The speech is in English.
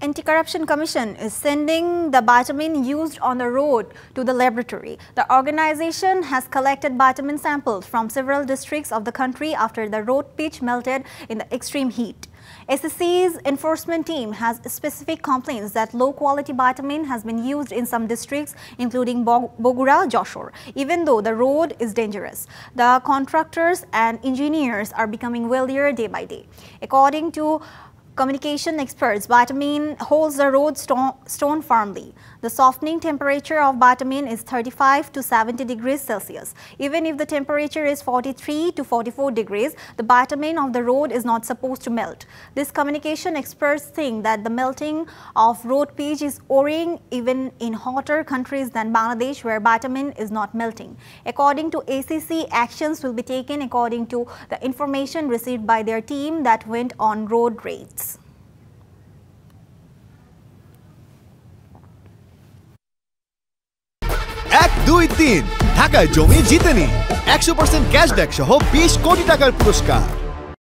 Anti-Corruption Commission is sending the bitumen used on the road to the laboratory. The organization has collected bitumen samples from several districts of the country after the road pitch melted in the extreme heat. SSC's enforcement team has specific complaints that low-quality bitumen has been used in some districts, including Bogura, Joshore. Even though the road is dangerous, the contractors and engineers are becoming wealthier day by day. According to communication experts, bitumen holds the road stone firmly. The softening temperature of bitumen is 35 to 70 degrees Celsius. Even if the temperature is 43 to 44 degrees, the bitumen of the road is not supposed to melt. These communication experts think that the melting of road pitch is occurring even in hotter countries than Bangladesh, where bitumen is not melting. According to ACC, actions will be taken according to the information received by their team that went on road raids. এক দুই তিন ঢাকায় জমি জিতে নিন 100% cashback সহ 20 কোটি টাকার পুরস্কার।